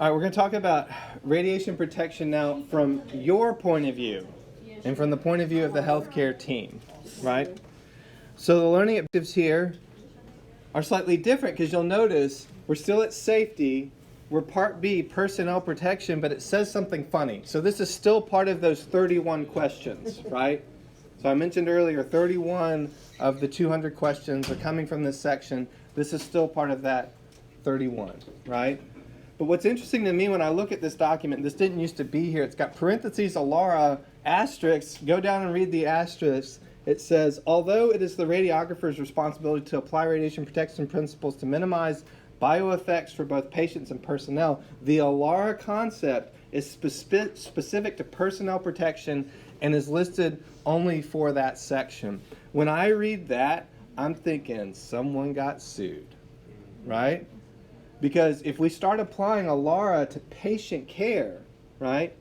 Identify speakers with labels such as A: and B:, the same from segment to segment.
A: All right, we're going to talk about radiation protection now from your point of view and from the point of view of the healthcare team, right? So the learning objectives here are slightly different because you'll notice we're still at safety. We're Part B, personnel protection, but it says something funny. So this is still part of those 31 questions, right? So I mentioned earlier 31 of the 200 questions are coming from this section. This is still part of that 31, right? But what's interesting to me when I look at this document, this didn't used to be here. It's got parentheses, ALARA, asterisks. Go down and read the asterisks. It says, although it is the radiographer's responsibility to apply radiation protection principles to minimize bioeffects for both patients and personnel, the ALARA concept is specific to personnel protection and is listed only for that section. When I read that, I'm thinking someone got sued, right? Because if we start applying ALARA to patient care, right?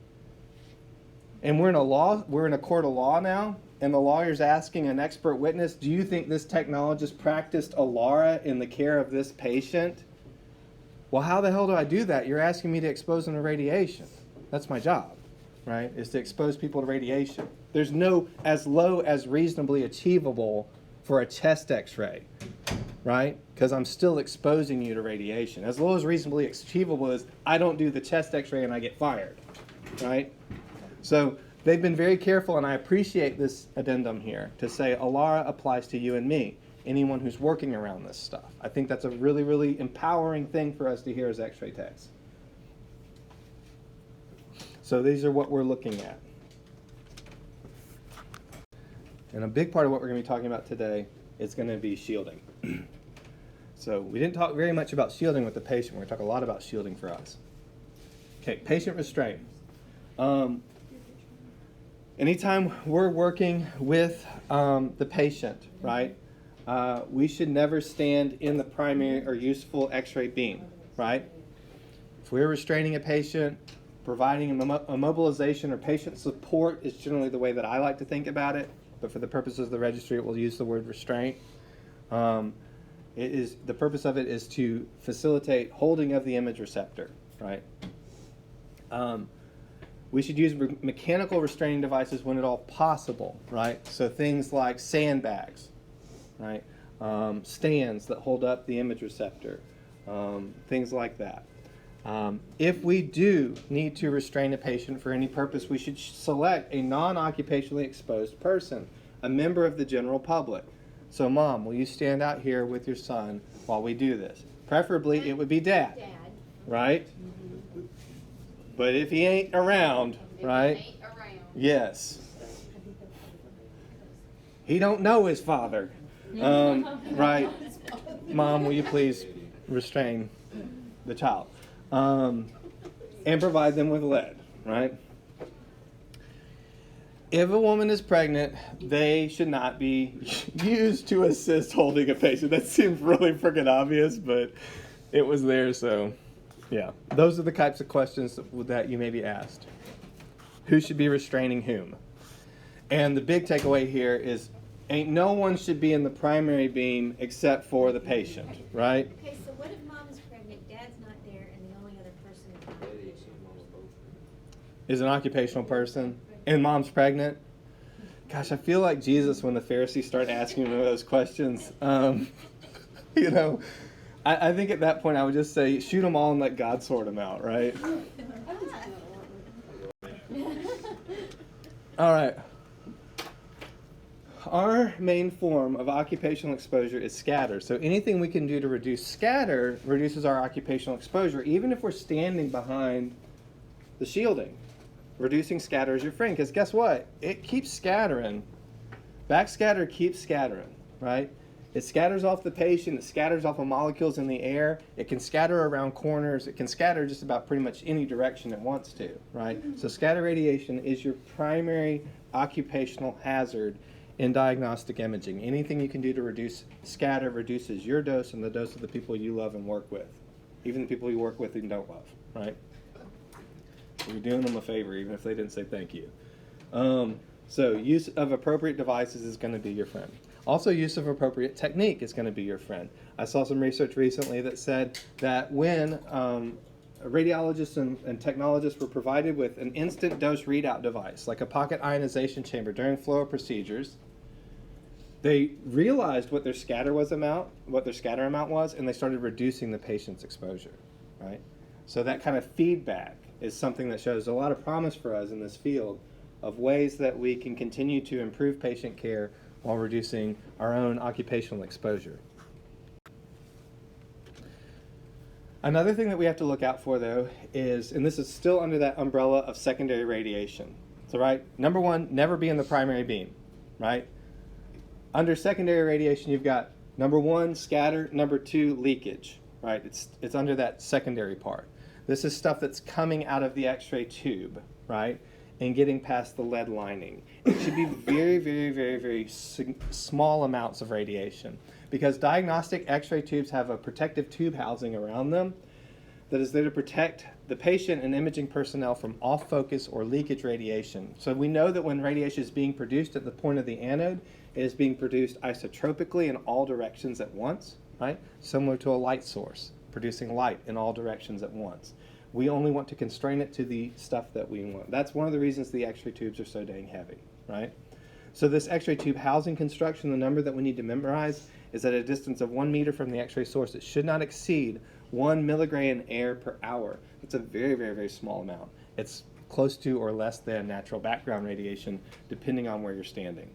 A: And we're in a court of law now, and the lawyer's asking an expert witness, do you think this technologist practiced ALARA in the care of this patient? Well, how the hell do I do that? You're asking me to expose them to radiation. That's my job, right? Is to expose people to radiation. There's no as low as reasonably achievable for a chest x-ray, right? Because I'm still exposing you to radiation. As low as reasonably achievable is I don't do the chest x-ray and I get fired, right? So they've been very careful, and I appreciate this addendum here to say ALARA applies to you and me, anyone who's working around this stuff. I think that's a really, really empowering thing for us to hear as x-ray techs. So these are what we're looking at. And a big part of what we're going to be talking about today is going to be shielding. So we didn't talk very much about shielding with the patient. We're going to talk a lot about shielding for us. Okay, patient restraint. Anytime we're working with the patient, right, we should never stand in the primary or useful x-ray beam, right? If we're restraining a patient, providing immobilization or patient support is generally the way that I like to think about it, but for the purposes of the registry, it will use the word restraint. The purpose of it is to facilitate holding of the image receptor, right? We should use mechanical restraining devices when at all possible, right? So things like sandbags, right? Stands that hold up the image receptor, things like that. If we do need to restrain a patient for any purpose, we should select a non-occupationally exposed person, a member of the general public. So Mom, will you stand out here with your son while we do this? Preferably it would be Dad. Right? Mm-hmm. But if he ain't around, right? Yes. He don't know his father. Right? Mom, will you please restrain the child? And provide them with lead, right? If a woman is pregnant, they should not be used to assist holding a patient. That seems really freaking obvious, but it was there, so yeah. Those are the types of questions that you may be asked. Who should be restraining whom? And the big takeaway here is ain't no one should be in the primary beam except for the patient, right?
B: Okay, so what if Mom is pregnant, Dad's not there, and the only other person is occupational?
A: Is an occupational person, and Mom's pregnant? Gosh, I feel like Jesus when the Pharisees start asking him those questions. You know, I think at that point I would just say, shoot them all and let God sort them out, right? All right. Our main form of occupational exposure is scatter. So anything we can do to reduce scatter reduces our occupational exposure, even if we're standing behind the shielding. Reducing scatter is your friend, because guess what? It keeps scattering. Backscatter keeps scattering, right? It scatters off the patient. It scatters off of molecules in the air. It can scatter around corners. It can scatter just about pretty much any direction it wants to, right? So scatter radiation is your primary occupational hazard in diagnostic imaging. Anything you can do to reduce scatter reduces your dose and the dose of the people you love and work with, even the people you work with and don't love, right? You're doing them a favor, even if they didn't say thank you. So use of appropriate devices is going to be your friend. Also, use of appropriate technique is going to be your friend. I saw some research recently that said that when radiologists and technologists were provided with an instant dose readout device, like a pocket ionization chamber during fluoro procedures. They realized what their scatter amount was, and they started reducing the patient's exposure, right? So that kind of feedback is something that shows a lot of promise for us in this field of ways that we can continue to improve patient care while reducing our own occupational exposure. Another thing that we have to look out for, though, is, and this is still under that umbrella of secondary radiation. So, right, number one, never be in the primary beam, right? Under secondary radiation, you've got number one, scatter, number two, leakage, right? It's under that secondary part. This is stuff that's coming out of the X-ray tube, right, and getting past the lead lining. It should be very, very, very, very small amounts of radiation, because diagnostic X-ray tubes have a protective tube housing around them that is there to protect the patient and imaging personnel from off-focus or leakage radiation. So we know that when radiation is being produced at the point of the anode, it is being produced isotropically in all directions at once, right? Similar to a light source, producing light in all directions at once. We only want to constrain it to the stuff that we want. That's one of the reasons the X-ray tubes are so dang heavy, right? So this X-ray tube housing construction, the number that we need to memorize is at a distance of 1 meter from the X-ray source. It should not exceed 1 milligram air per hour. It's a very, very, very small amount. It's close to or less than natural background radiation, depending on where you're standing.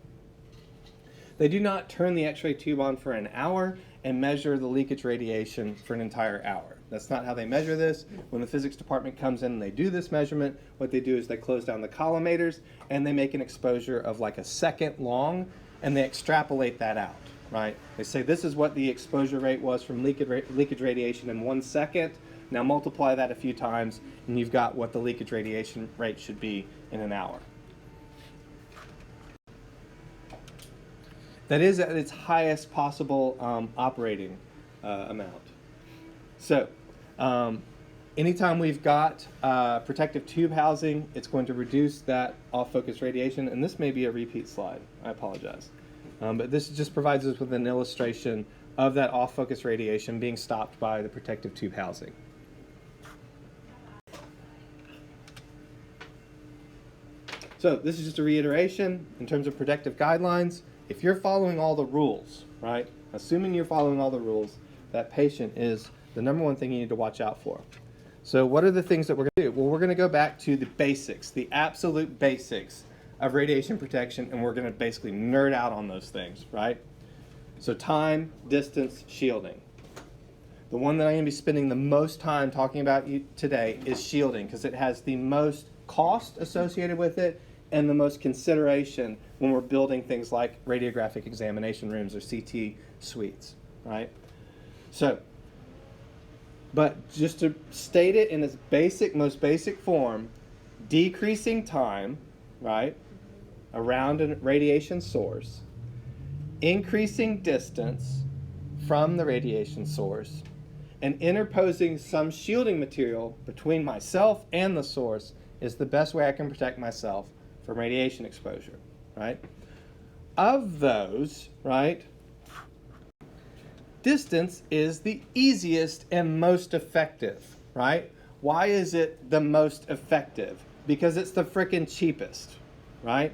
A: They do not turn the X-ray tube on for an hour and measure the leakage radiation for an entire hour. That's not how they measure this. When the physics department comes in and they do this measurement, what they do is they close down the collimators and they make an exposure of like a second long, and they extrapolate that out, right? They say this is what the exposure rate was from leakage radiation in 1 second. Now multiply that a few times and you've got what the leakage radiation rate should be in an hour. That is at its highest possible operating amount. So anytime we've got protective tube housing, it's going to reduce that off-focus radiation. And this may be a repeat slide. I apologize. But this just provides us with an illustration of that off-focus radiation being stopped by the protective tube housing. So this is just a reiteration in terms of protective guidelines. If you're following all the rules, right, assuming you're following all the rules, that patient is the number one thing you need to watch out for. So what are the things that we're going to do? Well, we're going to go back to the basics, the absolute basics of radiation protection, and we're going to basically nerd out on those things, right? So time, distance, shielding. The one that I'm going to be spending the most time talking about today is shielding, because it has the most cost associated with it and the most consideration when we're building things like radiographic examination rooms or CT suites, right? So, but just to state it in its most basic form, decreasing time, right, around a radiation source, increasing distance from the radiation source, and interposing some shielding material between myself and the source is the best way I can protect myself from radiation exposure, right? Of those, right, distance is the easiest and most effective, right? Why is it the most effective? Because it's the frickin' cheapest, right?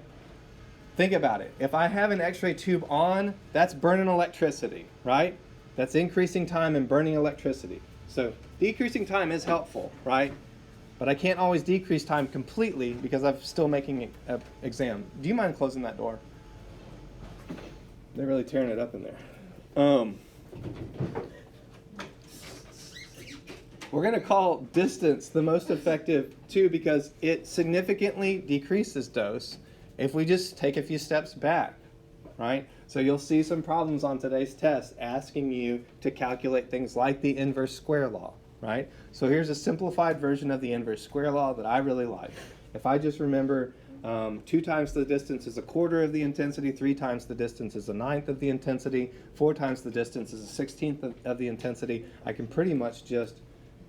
A: Think about it. If I have an X-ray tube on, that's burning electricity, right? That's increasing time and burning electricity. So decreasing time is helpful, right? But I can't always decrease time completely because I'm still making an exam. Do you mind closing that door? They're really tearing it up in there. We're going to call distance the most effective too because it significantly decreases dose if we just take a few steps back, right? So you'll see some problems on today's test asking you to calculate things like the inverse square law, right? So here's a simplified version of the inverse square law that I really like. If I just remember 2 times the distance is 1/4 of the intensity, 3 times the distance is 1/9 of the intensity, 4 times the distance is 1/16 of the intensity, I can pretty much just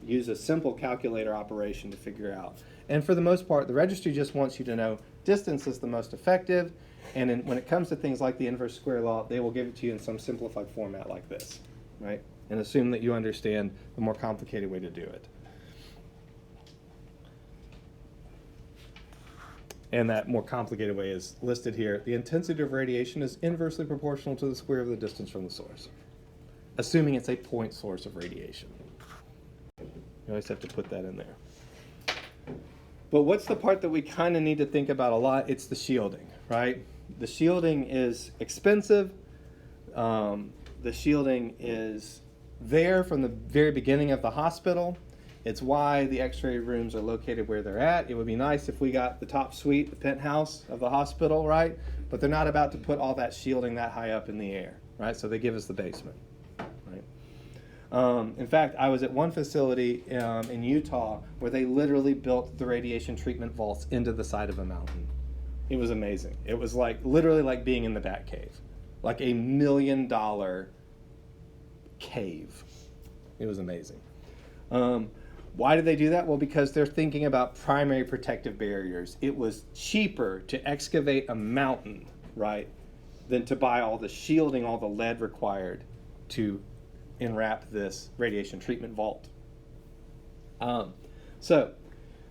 A: use a simple calculator operation to figure out. And for the most part, the registry just wants you to know distance is the most effective, and when it comes to things like the inverse square law, they will give it to you in some simplified format like this, right? And assume that you understand the more complicated way to do it. and that more complicated way is listed here. The intensity of radiation is inversely proportional to the square of the distance from the source, assuming it's a point source of radiation. You always have to put that in there. But what's the part that we kind of need to think about a lot? It's the shielding, right? The shielding is expensive. The shielding is there from the very beginning of the hospital. It's why the x-ray rooms are located where they're at. It would be nice if we got the top suite, the penthouse of the hospital, right? But they're not about to put all that shielding that high up in the air, right? So they give us the basement, right? In fact, I was at one facility in Utah where they literally built the radiation treatment vaults into the side of a mountain. It was amazing. It was like literally like being in the Batcave, like $1 million cave. It was amazing. Why did they do that? Well, because they're thinking about primary protective barriers. It was cheaper to excavate a mountain, right, than to buy all the shielding, all the lead required to enwrap this radiation treatment vault. So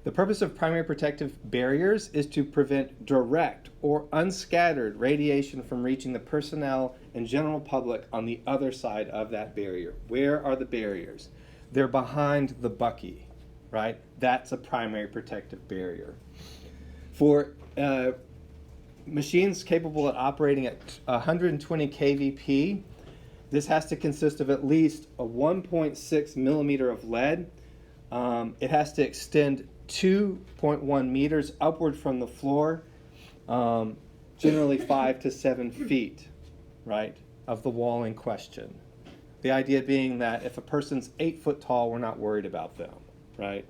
A: the purpose of primary protective barriers is to prevent direct or unscattered radiation from reaching the personnel and general public on the other side of that barrier. Where are the barriers? They're behind the bucky, right? That's a primary protective barrier. For machines capable of operating at 120 kVp, this has to consist of at least a 1.6 millimeter of lead. It has to extend 2.1 meters upward from the floor, generally 5 to 7 feet, right, of the wall in question. The idea being that if a person's 8 foot tall, we're not worried about them, right?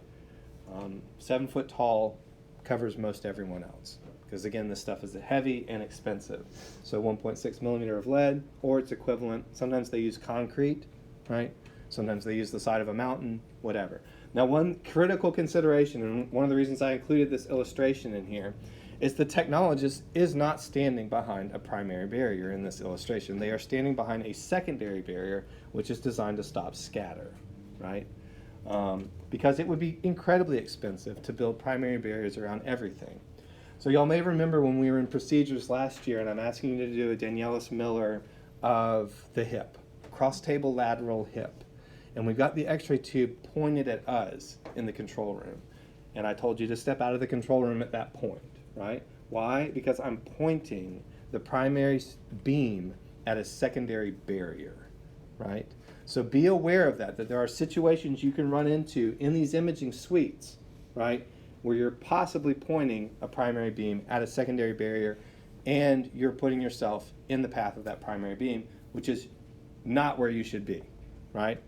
A: 7 foot tall covers most everyone else. Because again, this stuff is heavy and expensive. So 1.6 millimeter of lead, or its equivalent. Sometimes they use concrete, right? Sometimes they use the side of a mountain, whatever. Now, one critical consideration, and one of the reasons I included this illustration in here, is the technologist is not standing behind a primary barrier in this illustration. They are standing behind a secondary barrier, which is designed to stop scatter, right? Because it would be incredibly expensive to build primary barriers around everything. So y'all may remember when we were in procedures last year, and I'm asking you to do a Danielus Miller of the hip, cross-table lateral hip. And we've got the x-ray tube pointed at us in the control room. And I told you to step out of the control room at that point, right? Why? Because I'm pointing the primary beam at a secondary barrier, right? So be aware of that there are situations you can run into in these imaging suites, right, where you're possibly pointing a primary beam at a secondary barrier and you're putting yourself in the path of that primary beam, which is not where you should be, right?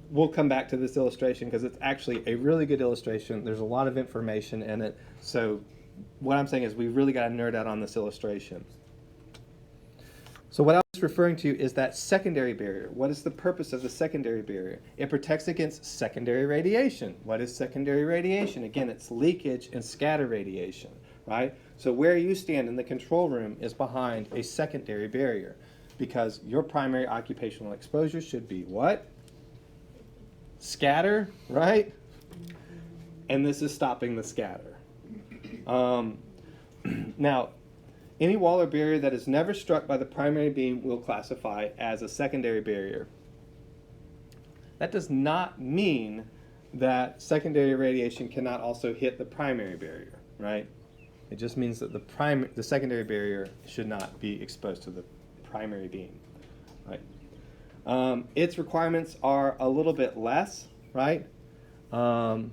A: We'll come back to this illustration because it's actually a really good illustration. There's a lot of information in it. So what I'm saying is we really got to nerd out on this illustration. So what I was referring to is that secondary barrier. What is the purpose of the secondary barrier? It protects against secondary radiation. What is secondary radiation? Again, it's leakage and scatter radiation, right? So where you stand in the control room is behind a secondary barrier because your primary occupational exposure should be what? Scatter, right? And this is stopping the scatter. Now, any wall or barrier that is never struck by the primary beam will classify as a secondary barrier. That does not mean that secondary radiation cannot also hit the primary barrier, right? It just means that the secondary barrier should not be exposed to the primary beam, right? Its requirements are a little bit less, right? And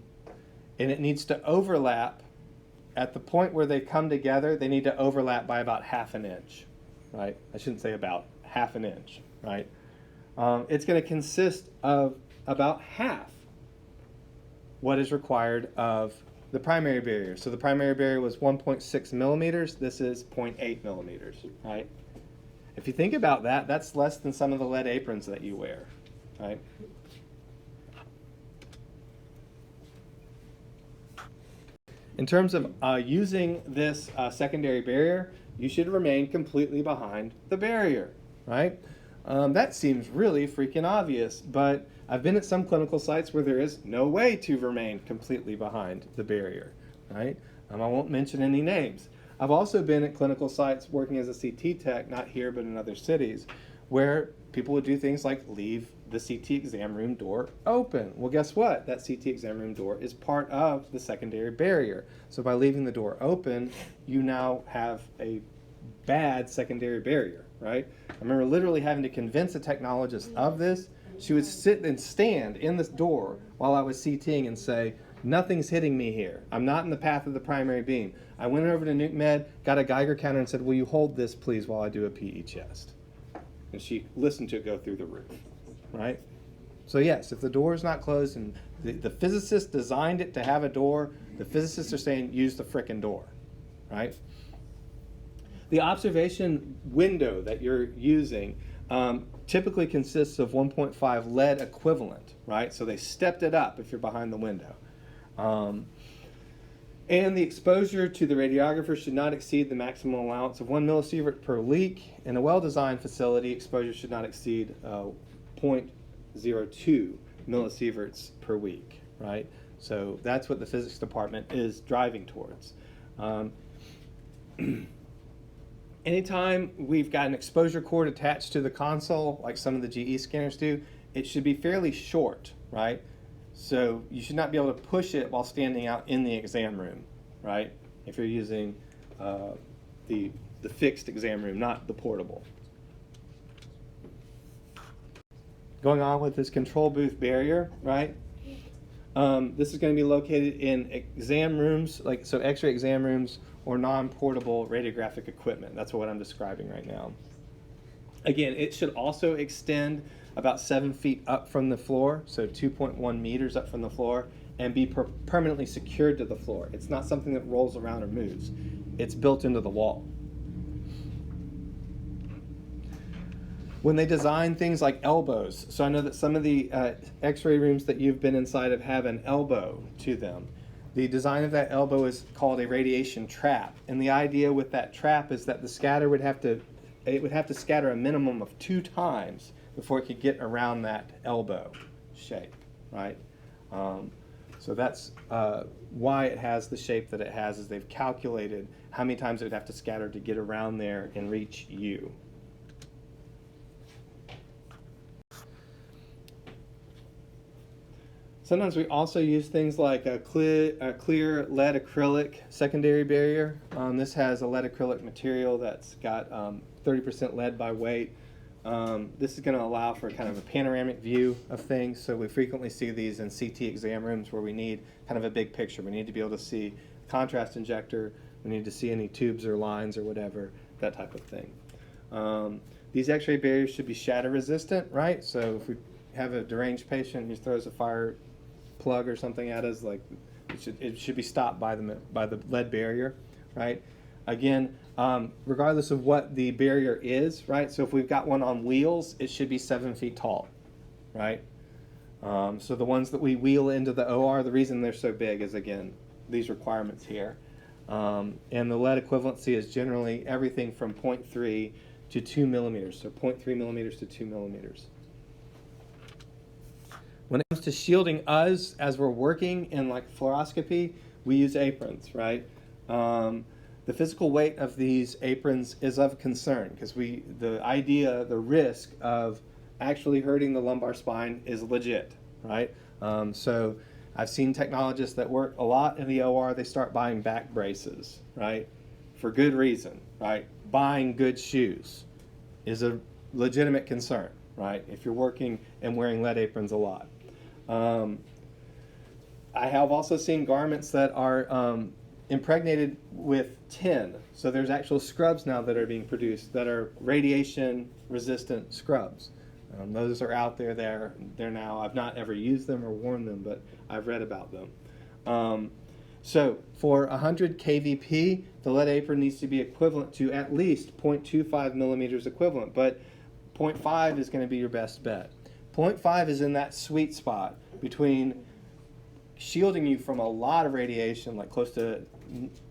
A: it needs to overlap. At the point where they come together, they need to overlap by about 1/2 inch, right? I shouldn't say about 1/2 inch, right? It's going to consist of about half what is required of the primary barrier. So the primary barrier was 1.6 millimeters. This is 0.8 millimeters, right? If you think about that, that's less than some of the lead aprons that you wear, right? In terms of using this secondary barrier, you should remain completely behind the barrier, right? That seems really freaking obvious, but I've been at some clinical sites where there is no way to remain completely behind the barrier. right? I won't mention any names. I've also been at clinical sites working as a CT tech, not here but in other cities, where people would do things like leave the CT exam room door open. Well, guess what? That CT exam room door is part of the secondary barrier. So by leaving the door open, you now have a bad secondary barrier, right? I remember literally having to convince a technologist of this. She would sit and stand in this door while I was CTing and say, nothing's hitting me here. I'm not in the path of the primary beam. I went over to Nuke Med, got a Geiger counter and said, will you hold this please while I do a PE chest? And she listened to it go through the roof, right? So yes, if the door is not closed and the physicist designed it to have a door, the physicists are saying use the frickin' door, right? The observation window that you're using typically consists of 1.5 lead equivalent, right? So they stepped it up if you're behind the window. And the exposure to the radiographer should not exceed the maximum allowance of 1 millisievert per leak. In a well-designed facility, exposure should not exceed 0.02 millisieverts per week, right? So that's what the physics department is driving towards. Anytime we've got an exposure cord attached to the console, like some of the GE scanners do, it should be fairly short, right? So you should not be able to push it while standing out in the exam room, right? If you're using the fixed exam room, not the portable. Going on with this control booth barrier, right? This is going to be located in exam rooms, like so X-ray exam rooms or non-portable radiographic equipment. That's what I'm describing right now. Again, it should also extend about 7 feet up from the floor, so 2.1 meters up from the floor, and be permanently secured to the floor. It's not something that rolls around or moves. It's built into the wall. When they design things like elbows, so I know that some of the X-ray rooms that you've been inside of have an elbow to them. The design of that elbow is called a radiation trap, and the idea with that trap is that the scatter would have to scatter a minimum of 2 times before it could get around that elbow shape, right? So that's why it has the shape that it has, is they've calculated how many times it would have to scatter to get around there and reach you. Sometimes we also use things like a clear lead acrylic secondary barrier. This has a lead acrylic material that's got 30% lead by weight. This is going to allow for kind of a panoramic view of things. So we frequently see these in CT exam rooms where we need kind of a big picture. We need to be able to see contrast injector. We need to see any tubes or lines or whatever, that type of thing. These X-ray barriers should be shatter resistant, right? So if we have a deranged patient who throws a fire plug or something at us, like it should be stopped by the lead barrier, right? Again, regardless of what the barrier is, right? So if we've got one on wheels, it should be 7 feet tall, right? So the ones that we wheel into the OR, the reason they're so big is, again, these requirements here. And the lead equivalency is generally everything from 0.3 to 2 millimeters, so 0.3 millimeters to 2 millimeters. When it comes to shielding us as we're working in like fluoroscopy, we use aprons, right? The physical weight of these aprons is of concern because the risk of actually hurting the lumbar spine is legit, right? So I've seen technologists that work a lot in the OR, they start buying back braces, right? For good reason, right? Buying good shoes is a legitimate concern, right? If you're working and wearing lead aprons a lot. I have also seen garments that are impregnated with tin. So there's actual scrubs now that are being produced that are radiation resistant scrubs. Those are out there. They're now, I've not ever used them or worn them, but I've read about them. So for 100 kVp, the lead apron needs to be equivalent to at least 0.25 millimeters equivalent, but 0.5 is going to be your best bet. 0.5 is in that sweet spot between shielding you from a lot of radiation, like close to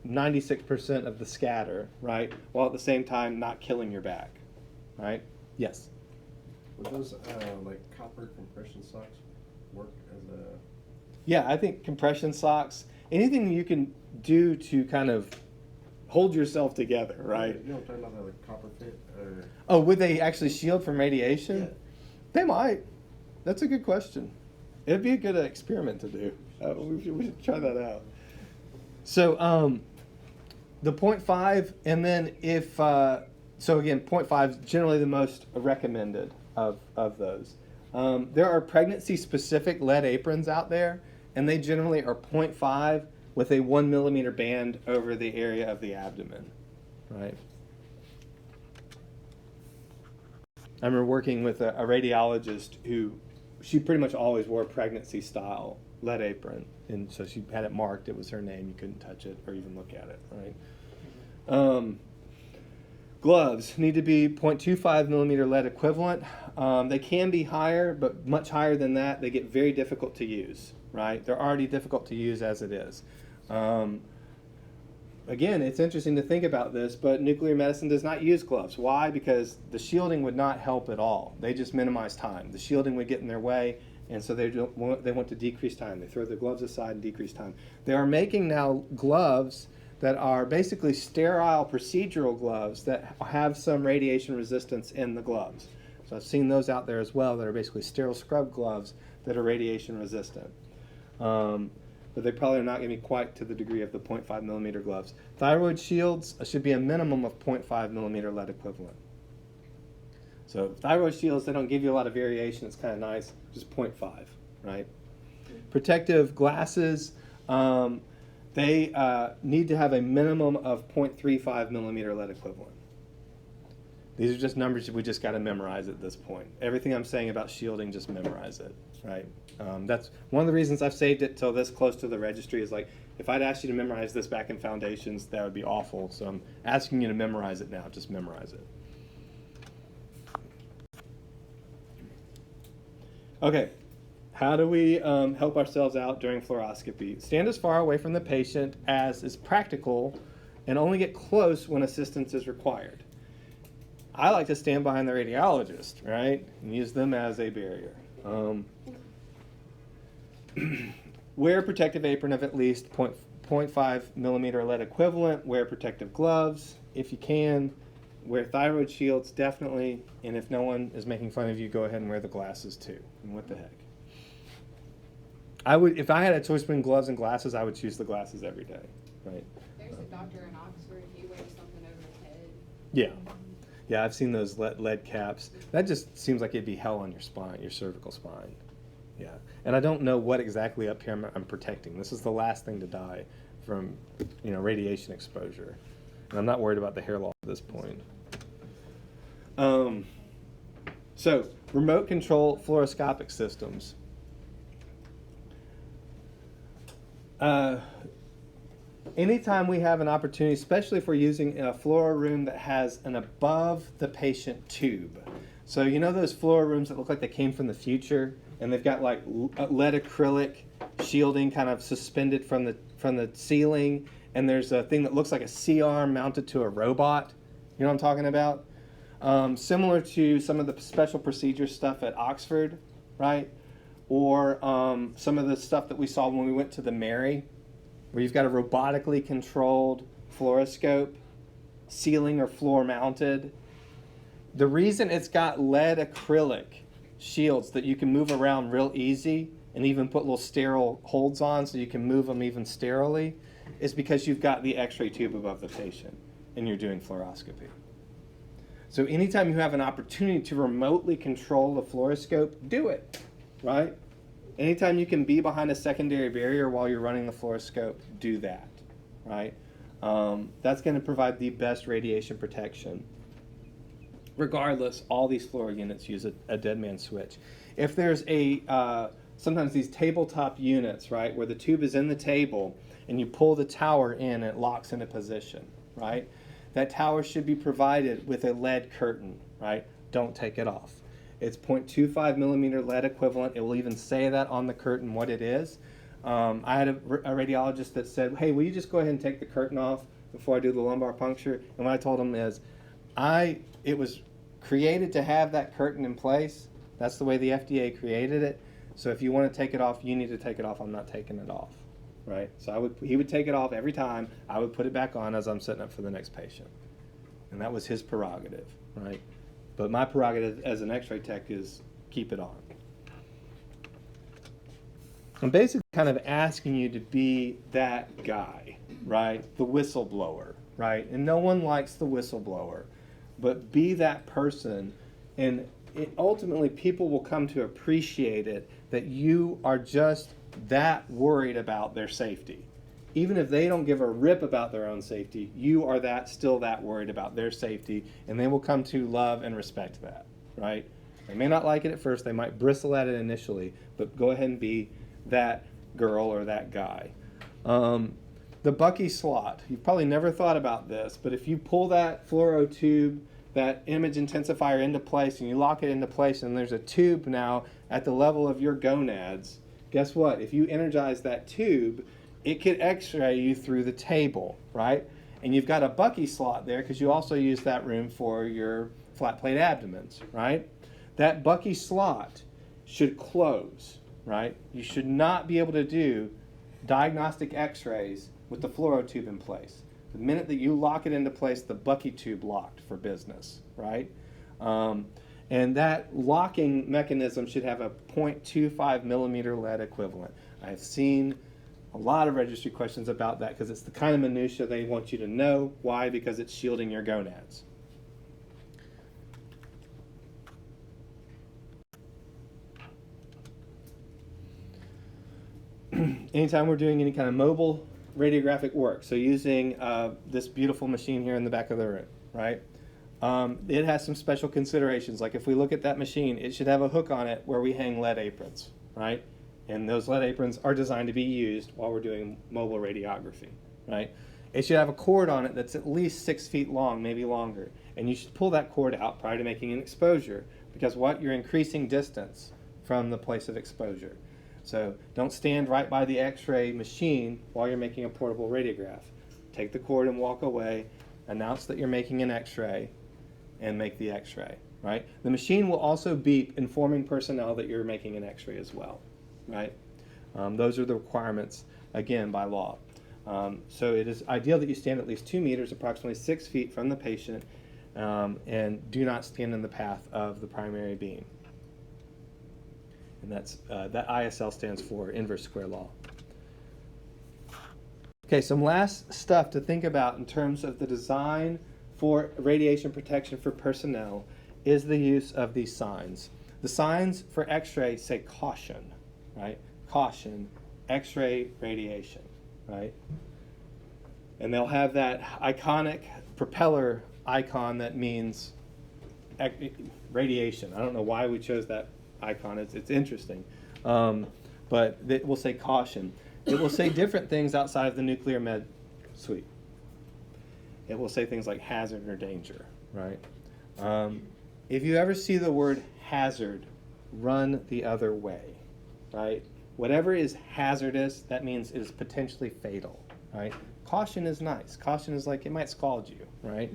A: 96% of the scatter, right? While at the same time not killing your back, right? Yes?
C: Would those like copper compression socks work as a...
A: Yeah, I think compression socks, anything you can do to kind of hold yourself together, right?
C: You know what I'm talking about, like copper fit? Or...
A: Oh, would they actually shield from radiation?
C: Yeah.
A: They might. That's a good question. It'd be a good experiment to do. We should try that out. So the 0.5, and then if, so again, 0.5 is generally the most recommended of those. There are pregnancy-specific lead aprons out there, and they generally are 0.5 with a 1 millimeter band over the area of the abdomen, right? I remember working with a radiologist who, she pretty much always wore a pregnancy-style lead apron, and so she had it marked. It was her name. You couldn't touch it or even look at it, right? Gloves need to be 0.25 millimeter lead equivalent. They can be higher, but much higher than that, they get very difficult to use, right? They're already difficult to use as it is. Again, it's interesting to think about this, but nuclear medicine does not use gloves. Why? Because the shielding would not help at all. They just minimize time. The shielding would get in their way, and so they want to decrease time. They throw the gloves aside and decrease time. They are making now gloves that are basically sterile procedural gloves that have some radiation resistance in the gloves. So I've seen those out there as well that are basically sterile scrub gloves that are radiation resistant. But they probably are not going to be quite to the degree of the 0.5 millimeter gloves. Thyroid shields should be a minimum of 0.5 millimeter lead equivalent. So thyroid shields, they don't give you a lot of variation. It's kind of nice, just 0.5, right? Protective glasses, they need to have a minimum of 0.35 millimeter lead equivalent. These are just numbers we just got to memorize at this point. Everything I'm saying about shielding, just memorize it, right? That's one of the reasons I've saved it till this close to the registry is like, if I'd asked you to memorize this back in foundations, that would be awful. So I'm asking you to memorize it now. Just memorize it. Okay, how do we help ourselves out during fluoroscopy? Stand as far away from the patient as is practical and only get close when assistance is required. I like to stand behind the radiologist, right, and use them as a barrier. Wear a protective apron of at least 0.5 millimeter lead equivalent. Wear protective gloves if you can. Wear thyroid shields, definitely. And if no one is making fun of you, go ahead and wear the glasses too. And what the heck? I would, if I had a choice between gloves and glasses, I would choose the glasses every day, right?
D: There's a doctor in Oxford, he wears something over his head.
A: Yeah. Yeah, I've seen those lead caps. That just seems like it'd be hell on your spine, your cervical spine. Yeah. And I don't know what exactly up here I'm protecting. This is the last thing to die from, radiation exposure. And I'm not worried about the hair loss at this point. So, remote control fluoroscopic systems. Anytime we have an opportunity, especially if we're using a fluoro room that has an above the patient tube. So you know those fluoro rooms that look like they came from the future, and they've got like lead acrylic shielding kind of suspended from the ceiling, and there's a thing that looks like a C-arm mounted to a robot. You know what I'm talking about? Similar to some of the special procedure stuff at Oxford, right? Or some of the stuff that we saw when we went to the Mary, where you've got a robotically controlled fluoroscope, ceiling or floor mounted. The reason it's got lead acrylic shields that you can move around real easy and even put little sterile holds on so you can move them even sterilely is because you've got the x-ray tube above the patient and you're doing fluoroscopy. So anytime you have an opportunity to remotely control the fluoroscope, do it, right? Anytime you can be behind a secondary barrier while you're running the fluoroscope, do that, right? That's going to provide the best radiation protection. Regardless, all these fluoro units use a dead man switch. If there's sometimes these tabletop units, right, where the tube is in the table and you pull the tower in and it locks into position, right? That tower should be provided with a lead curtain, right? Don't take it off. It's 0.25 millimeter lead equivalent. It will even say that on the curtain what it is. I had a radiologist that said, hey, will you just go ahead and take the curtain off before I do the lumbar puncture? And what I told him is, it was created to have that curtain in place. That's the way the FDA created it. So if you want to take it off, you need to take it off. I'm not taking it off. right? So he would take it off every time. I would put it back on as I'm setting up for the next patient. And that was his prerogative, right? But my prerogative as an x-ray tech is keep it on. I'm basically kind of asking you to be that guy, right? The whistleblower, right? And no one likes the whistleblower, but be that person, and ultimately people will come to appreciate it, that you are just that worried about their safety. Even if they don't give a rip about their own safety, you are still that worried about their safety, and they will come to love and respect that, right? They may not like it at first, they might bristle at it initially, but go ahead and be that girl or that guy. The Bucky slot, you've probably never thought about this, but if you pull that fluoro tube, that image intensifier into place, and you lock it into place, and there's a tube now at the level of your gonads, guess what? If you energize that tube, it could x-ray you through the table, right? And you've got a Bucky slot there because you also use that room for your flat plate abdomens, right? That Bucky slot should close, right? You should not be able to do diagnostic x-rays with the fluoro tube in place. The minute that you lock it into place, the Bucky tube locked for business, right? And that locking mechanism should have a 0.25 millimeter lead equivalent. I've seen a lot of registry questions about that because it's the kind of minutia they want you to know. Why? Because it's shielding your gonads. Anytime we're doing any kind of mobile radiographic work, so using this beautiful machine here in the back of the room, right? It has some special considerations. Like if we look at that machine, it should have a hook on it where we hang lead aprons, right? And those lead aprons are designed to be used while we're doing mobile radiography, right? It should have a cord on it that's at least 6 feet long, maybe longer. And you should pull that cord out prior to making an exposure, because what? You're increasing distance from the place of exposure. So don't stand right by the x-ray machine while you're making a portable radiograph. Take the cord and walk away, announce that you're making an x-ray, and make the x-ray, right? The machine will also beep, informing personnel that you're making an x-ray as well, right? Those are the requirements, again, by law. So it is ideal that you stand at least 2 meters, approximately 6 feet from the patient, and do not stand in the path of the primary beam. And that ISL stands for inverse square law. Okay, some last stuff to think about in terms of the design for radiation protection for personnel is the use of these signs. The signs for x-ray say caution, right? Caution, x-ray radiation, right? And they'll have that iconic propeller icon that means radiation. I don't know why we chose that icon. It's interesting. But it will say caution. It will say different things outside of the nuclear med suite. It will say things like hazard or danger, right? If you ever see the word hazard, run the other way, right? Whatever is hazardous, that means it is potentially fatal, right? Caution is nice. Caution is like, it might scald you, right?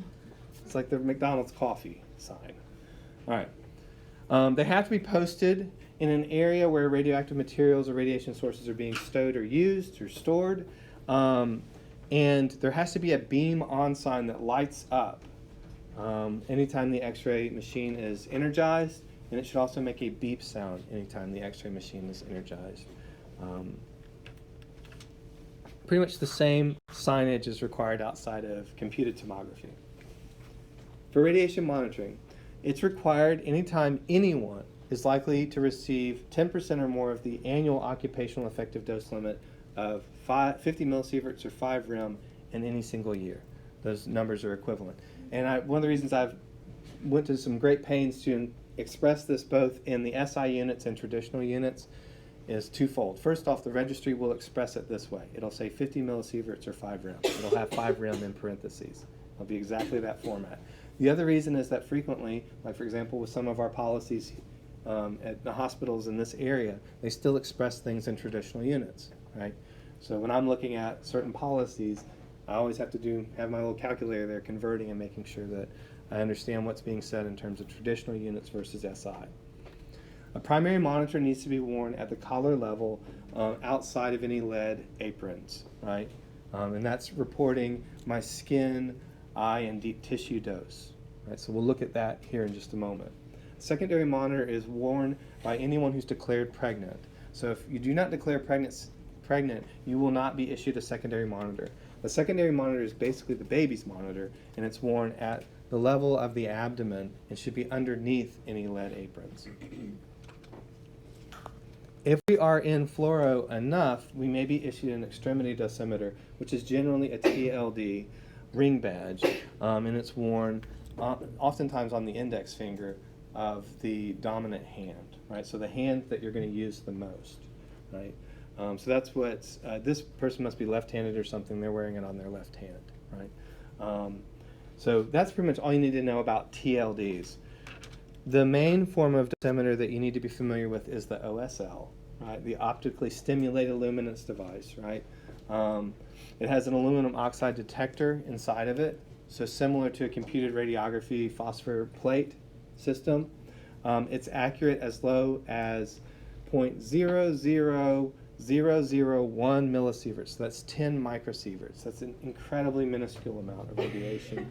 A: It's like the McDonald's coffee sign. All right. They have to be posted in an area where radioactive materials or radiation sources are being stowed or used or stored. And there has to be a beam on sign that lights up anytime the x-ray machine is energized, and it should also make a beep sound anytime the x-ray machine is energized. Pretty much the same signage is required outside of computed tomography. For radiation monitoring, it's required anytime anyone is likely to receive 10% or more of the annual occupational effective dose limit of 50 millisieverts or 5 rem in any single year. Those numbers are equivalent. And one of the reasons I've went to some great pains to express this both in the SI units and traditional units is twofold. First off, the registry will express it this way. It'll say 50 millisieverts or 5 rem. It'll have 5 rem in parentheses. It'll be exactly that format. The other reason is that frequently, like for example with some of our policies at the hospitals in this area, they still express things in traditional units, right? So when I'm looking at certain policies, I always have to have my little calculator there converting and making sure that I understand what's being said in terms of traditional units versus SI. A primary monitor needs to be worn at the collar level outside of any lead aprons, right? And that's reporting my skin, eye, and deep tissue dose. Right? So we'll look at that here in just a moment. Secondary monitor is worn by anyone who's declared pregnant. So if you do not declare pregnant, you will not be issued a secondary monitor. The secondary monitor is basically the baby's monitor, and it's worn at the level of the abdomen and should be underneath any lead aprons. If we are in fluoro enough, we may be issued an extremity dosimeter, which is generally a TLD ring badge, and it's worn oftentimes on the index finger of the dominant hand, right? So the hand that you're going to use the most, right? So that's what's, this person must be left-handed or something, they're wearing it on their left hand, right? So that's pretty much all you need to know about TLDs. The main form of dosimeter that you need to be familiar with is the OSL, right? The optically stimulated luminance device, right? It has an aluminum oxide detector inside of it, so similar to a computed radiography phosphor plate system. It's accurate as low as 0.00001 millisieverts. So that's 10 microsieverts. That's an incredibly minuscule amount of radiation.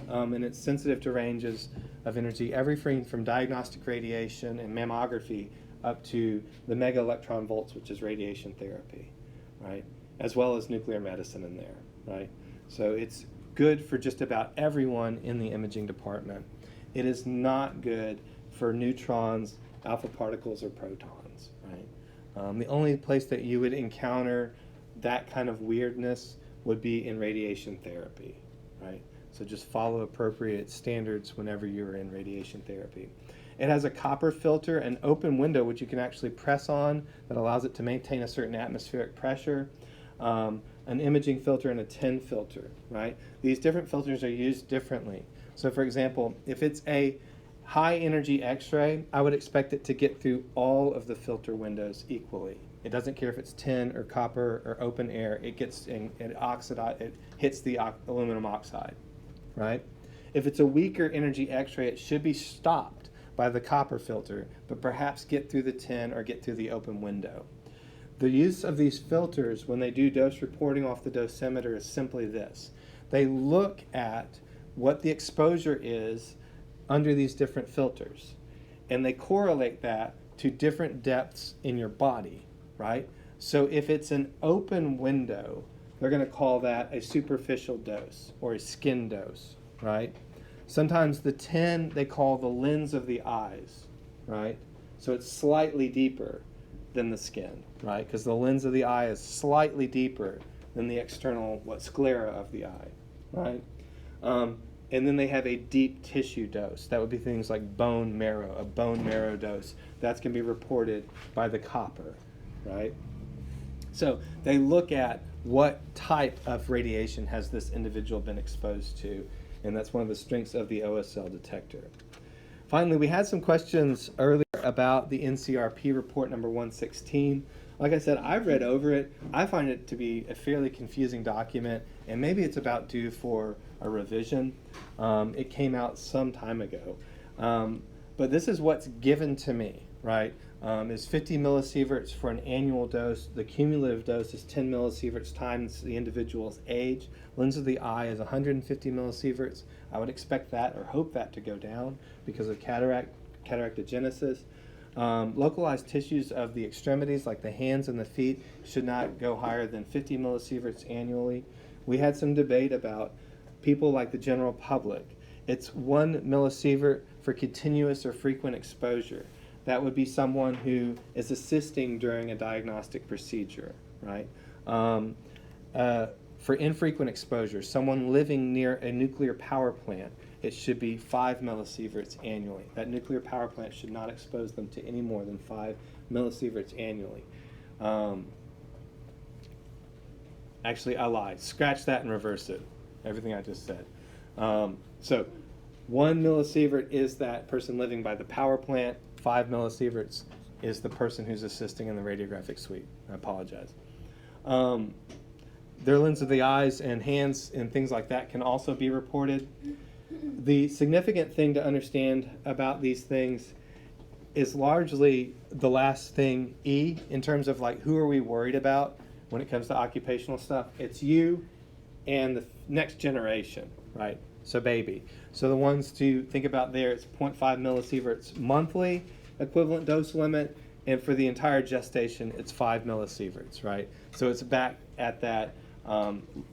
A: And it's sensitive to ranges of energy, everything from diagnostic radiation and mammography up to the mega electron volts, which is radiation therapy, right? As well as nuclear medicine in there, right? So it's good for just about everyone in the imaging department. It is not good for neutrons, alpha particles, or protons, right? The only place that you would encounter that kind of weirdness would be in radiation therapy, right? So just follow appropriate standards whenever you're in radiation therapy. It has a copper filter, an open window, which you can actually press on that allows it to maintain a certain atmospheric pressure, an imaging filter, and a tin filter, right? These different filters are used differently. So for example, if it's a high energy X-ray, I would expect it to get through all of the filter windows equally. It doesn't care if it's tin or copper or open air, it gets it hits the aluminum oxide, right? If it's a weaker energy X-ray, it should be stopped by the copper filter, but perhaps get through the tin or get through the open window. The use of these filters when they do dose reporting off the dosimeter is simply this. They look at what the exposure is under these different filters, and they correlate that to different depths in your body, right? So if it's an open window, they're going to call that a superficial dose or a skin dose, right? Sometimes the tin they call the lens of the eyes, right? So it's slightly deeper than the skin, right? Because the lens of the eye is slightly deeper than the external sclera of the eye, right? And then they have a deep tissue dose. That would be things like bone marrow, a bone marrow dose. That's going to be reported by the copper, right? So they look at what type of radiation has this individual been exposed to, and that's one of the strengths of the OSL detector. Finally, we had some questions earlier about the NCRP report number 116. Like I said, I've read over it. I find it to be a fairly confusing document, and maybe it's about due for a revision. It came out some time ago. But this is what's given to me, right? Is 50 millisieverts for an annual dose. The cumulative dose is 10 millisieverts times the individual's age. Lens of the eye is 150 millisieverts. I would expect that or hope that to go down because of cataractogenesis. Localized tissues of the extremities, like the hands and the feet, should not go higher than 50 millisieverts annually. We had some debate about people like the general public. It's 1 millisievert for continuous or frequent exposure. That would be someone who is assisting during a diagnostic procedure, right? For infrequent exposure, someone living near a nuclear power plant, it should be 5 millisieverts annually. That nuclear power plant should not expose them to any more than 5 millisieverts annually. Actually, I lied. Scratch that and reverse it. Everything I just said. So 1 millisievert is that person living by the power plant. 5 millisieverts is the person who's assisting in the radiographic suite. I apologize. Their lens of the eyes and hands and things like that can also be reported. The significant thing to understand about these things is largely the last thing, E, in terms of like who are we worried about when it comes to occupational stuff. It's you and the next generation, right? So baby. So the ones to think about there, it's 0.5 millisieverts monthly equivalent dose limit, and for the entire gestation, it's 5 millisieverts, right? So it's back at that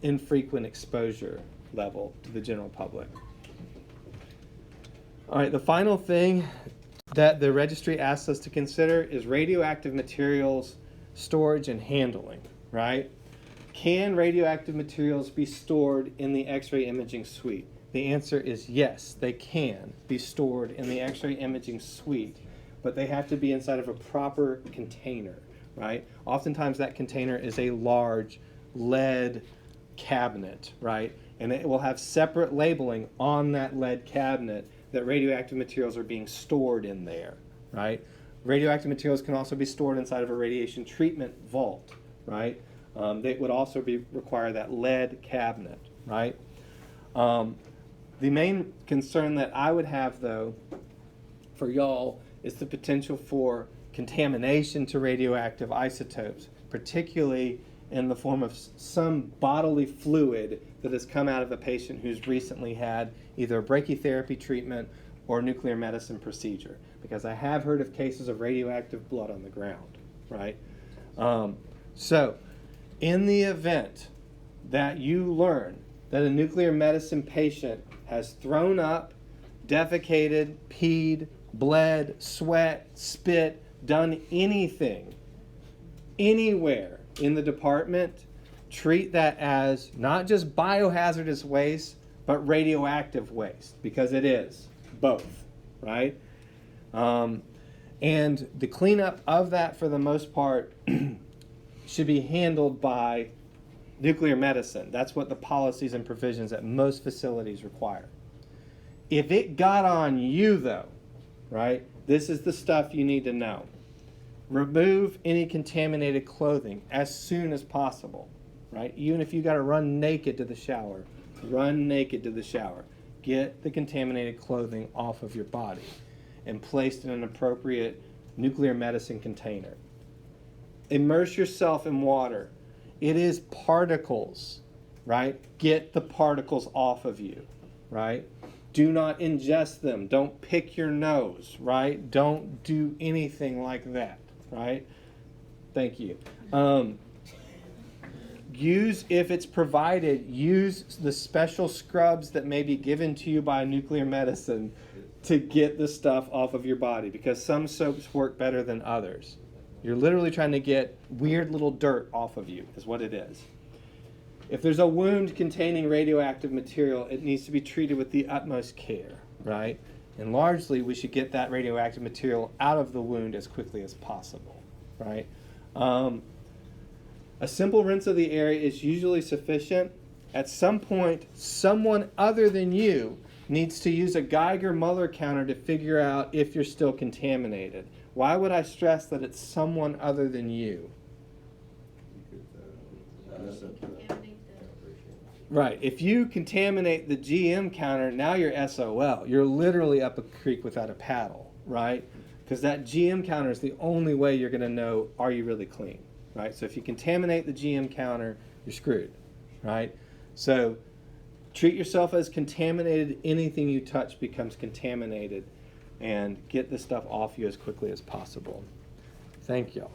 A: infrequent exposure level to the general public. All right, the final thing that the registry asks us to consider is radioactive materials storage and handling, right? Can radioactive materials be stored in the X-ray imaging suite? The answer is yes, they can be stored in the X-ray imaging suite, but they have to be inside of a proper container, right? Oftentimes that container is a large lead cabinet, right? And it will have separate labeling on that lead cabinet that radioactive materials are being stored in there, right? Radioactive materials can also be stored inside of a radiation treatment vault, right? They would also require that lead cabinet, right? The main concern that I would have, though, for y'all is the potential for contamination to radioactive isotopes, particularly in the form of some bodily fluid that has come out of a patient who's recently had either a brachytherapy treatment or nuclear medicine procedure, because I have heard of cases of radioactive blood on the ground, right? So, in the event that you learn that a nuclear medicine patient has thrown up, defecated, peed, bled, sweat, spit, done anything, anywhere in the department, treat that as not just biohazardous waste, but radioactive waste, because it is both, right? And the cleanup of that, for the most part, should be handled by nuclear medicine. That's what the policies and provisions at most facilities require. If it got on you, though, right, this is the stuff you need to know. Remove any contaminated clothing as soon as possible, right? Even if you got to run naked to the shower, run naked to the shower. Get the contaminated clothing off of your body and placed in an appropriate nuclear medicine container. Immerse yourself in water. It is particles, right? Get the particles off of you, right? Do not ingest them. Don't pick your nose, right? Don't do anything like that, right? Thank you. Use, if it's provided, use the special scrubs that may be given to you by nuclear medicine to get the stuff off of your body, because some soaps work better than others. You're literally trying to get weird little dirt off of you, is what it is. If there's a wound containing radioactive material, it needs to be treated with the utmost care, right? And largely, we should get that radioactive material out of the wound as quickly as possible, right? A simple rinse of the area is usually sufficient. At some point, someone other than you needs to use a Geiger-Muller counter to figure out if you're still contaminated. Why would I stress that it's someone other than you? Right. If you contaminate the GM counter, now you're SOL. You're literally up a creek without a paddle, right? Because that GM counter is the only way you're going to know, are you really clean, right? So if you contaminate the GM counter, you're screwed, right? So treat yourself as contaminated. Anything you touch becomes contaminated, and get the stuff off you as quickly as possible. Thank y'all.